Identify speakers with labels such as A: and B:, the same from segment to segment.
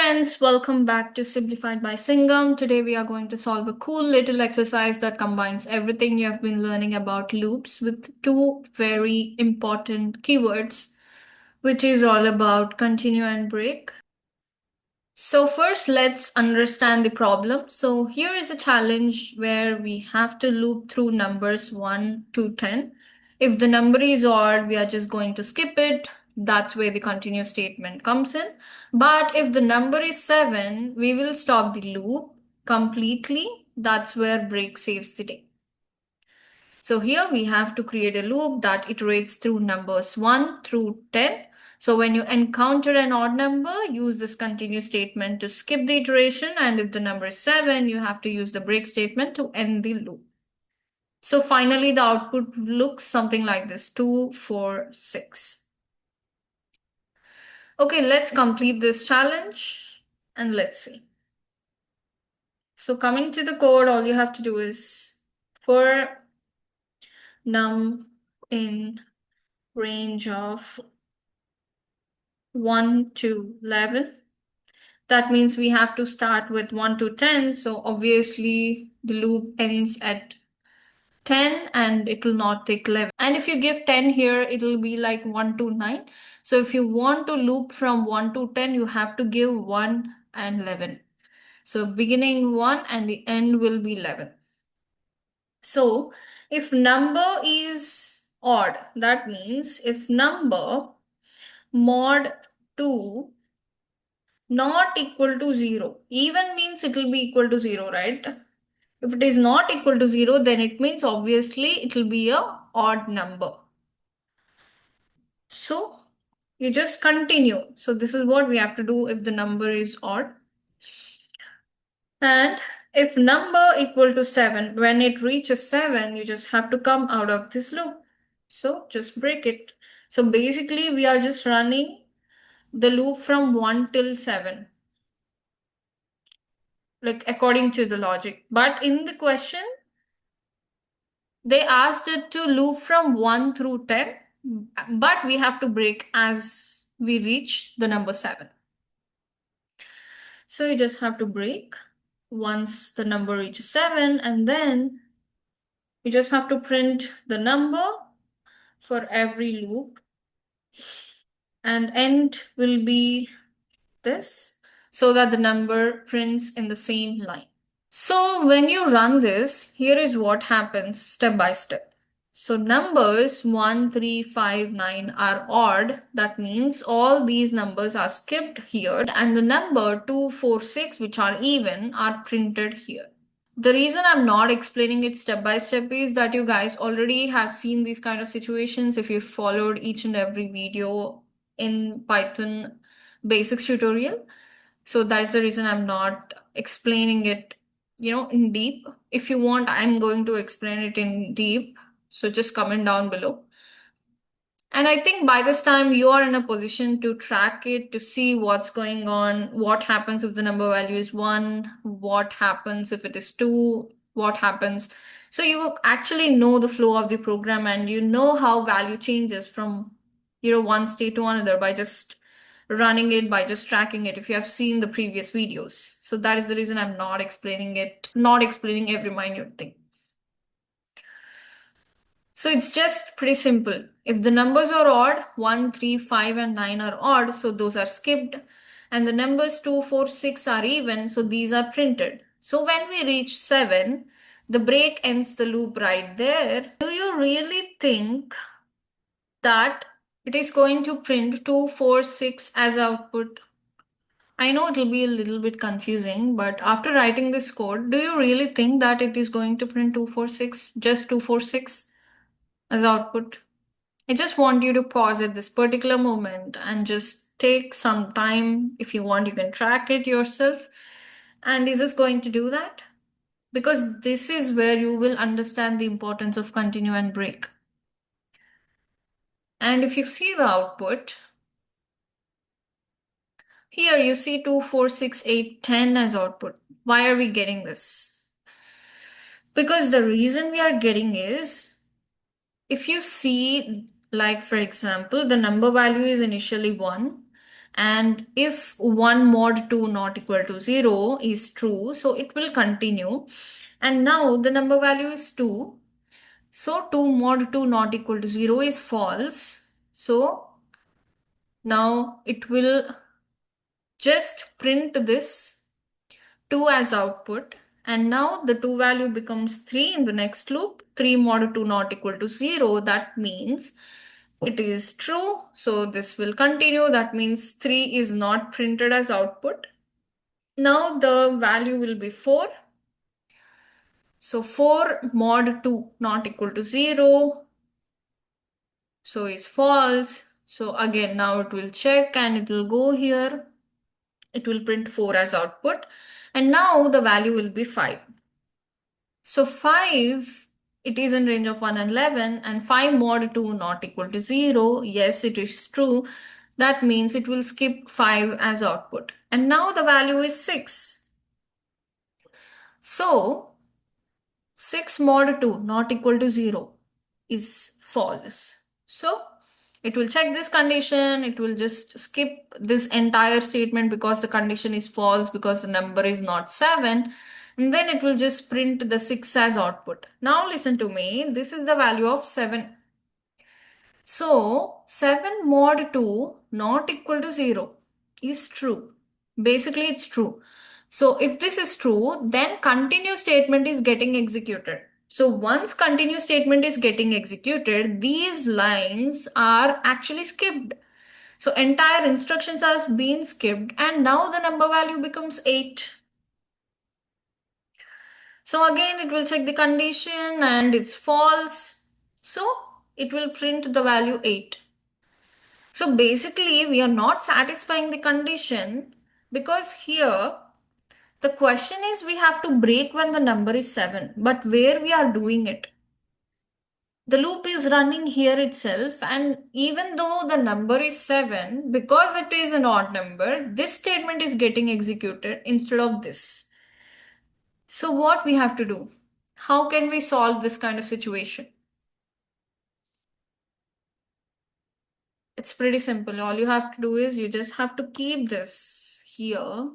A: friends, welcome back to Simplified by Singam. Today we are going to solve a cool little exercise that combines everything you have been learning about loops with two very important keywords, which is all about continue and break. So first, let's understand the problem. So here is a challenge where we have to loop through numbers 1 to 10. If the number is odd, we are just going to skip it. That's where the continue statement comes in. But if the number is 7, we will stop the loop completely. That's where break saves the day. So here we have to create a loop that iterates through numbers 1 through 10. So when you encounter an odd number, use this continue statement to skip the iteration. And if the number is 7, you have to use the break statement to end the loop. So finally, the output looks something like this, 2, 4, 6. Okay, let's complete this challenge and let's see. So coming to the code, all you have to do is for num in range of 1 to 11. That means we have to start with 1 to 10. So obviously the loop ends at 10 and it will not take 11. And if you give 10 here, it will be like 1 to 9. So if you want to loop from 1 to 10, you have to give 1 and 11. So beginning 1 and the end will be 11. So if number is odd, that means if number mod 2 not equal to 0, even means it will be equal to 0, right? If it is not equal to 0, then it means obviously it will be a odd number. So you just continue. So this is what we have to do if the number is odd. And if number equal to 7, when it reaches 7, you just have to come out of this loop. So just break it. So basically we are just running the loop from 1 till 7. Like according to the logic. But in the question, they asked it to loop from 1 through 10, but we have to break as we reach the number 7. So you just have to break once the number reaches 7, and then you just have to print the number for every loop, and end will be this so that the number prints in the same line. So when you run this, here is what happens step by step. So numbers 1, 3, 5, 9 are odd. That means all these numbers are skipped here, and the number 2, 4, 6, which are even, are printed here. The reason I'm not explaining it step by step is that you guys already have seen these kind of situations if you've followed each and every video in Python basics tutorial. So that's the reason I'm not explaining it, in deep. If you want, I'm going to explain it in deep. So just comment down below. And I think by this time you are in a position to track it, to see what's going on, what happens if the number value is 1, what happens if it is 2, what happens. So you actually know the flow of the program and you know how value changes from, one state to another by just running it, by just tracking it, if you have seen the previous videos. So that is the reason I'm not explaining every minute thing. So it's just pretty simple. If the numbers are odd, 1, 3, 5, and 9 are odd, so those are skipped. And the numbers 2, 4, 6 are even, so these are printed. So when we reach 7, the break ends the loop right there. Do you really think that it is going to print 2, 4, 6 as output? I know it'll be a little bit confusing, but after writing this code, do you really think that it is going to print 246, just 246 as output? I just want you to pause at this particular moment and just take some time. If you want, you can track it yourself. And is this going to do that? Because this is where you will understand the importance of continue and break. And if you see the output, here you see 2, 4, 6, 8, 10 as output. Why are we getting this? Because the reason we are getting is, if you see, like for example, the number value is initially 1 And if 1 mod 2 not equal to 0 is true, so it will continue. And now the number value is 2. So 2 mod 2 not equal to 0 is false. So now it will just print this 2 as output. And now the 2 value becomes 3 in the next loop. 3 mod 2 not equal to 0. That means it is true. So this will continue. That means 3 is not printed as output. Now the value will be 4. So 4 mod 2 not equal to 0. So is false. So again, now it will check and it will go here. It will print 4 as output. And now the value will be 5. So 5, it is in range of 1 and 11, and 5 mod 2 not equal to 0. Yes, it is true. That means it will skip 5 as output. And now the value is 6. So 6 mod 2 not equal to 0 is false. So it will check this condition. It will just skip this entire statement because the condition is false because the number is not 7. And then it will just print the 6 as output. Now listen to me. This is the value of 7. So 7 mod 2 not equal to 0 is true. Basically, it's true. So if this is true, then continue statement is getting executed. So once continue statement is getting executed, these lines are actually skipped. So entire instructions are being skipped and now the number value becomes 8. So again, it will check the condition and it's false. So it will print the value 8. So basically, we are not satisfying the condition because here the question is we have to break when the number is 7, but where we are doing it? The loop is running here itself, and even though the number is 7, because it is an odd number, this statement is getting executed instead of this. So what we have to do? How can we solve this kind of situation? It's pretty simple. All you have to do is you just have to keep this here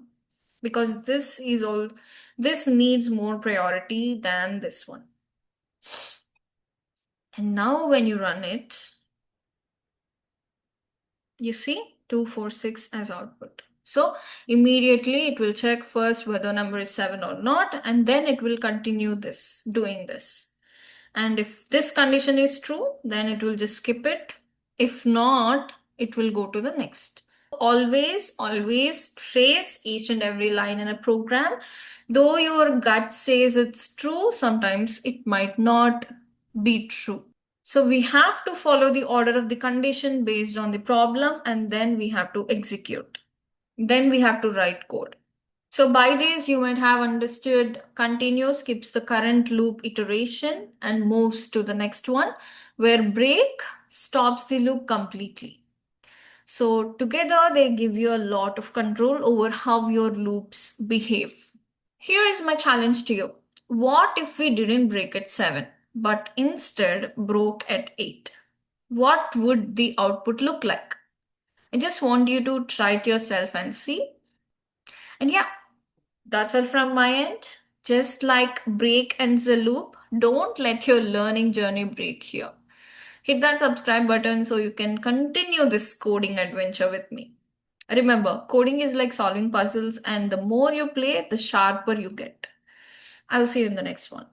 A: because this needs more priority than this one. And now when you run it, you see 246 as output. So immediately it will check first whether number is 7 or not, and then it will continue doing this. And if this condition is true, then it will just skip it. If not, it will go to the next. Always trace each and every line in a program. Though your gut says it's true, sometimes it might not be true. So we have to follow the order of the condition based on the problem, and then we have to execute. Then we have to write code. So by this, you might have understood continue skips the current loop iteration and moves to the next one, where break stops the loop completely. So together, they give you a lot of control over how your loops behave. Here is my challenge to you. What if we didn't break at 7, but instead broke at 8? What would the output look like? I just want you to try it yourself and see. And yeah, that's all from my end. Just like break ends the loop, don't let your learning journey break here. Hit that subscribe button so you can continue this coding adventure with me. Remember, coding is like solving puzzles, and the more you play, the sharper you get. I'll see you in the next one.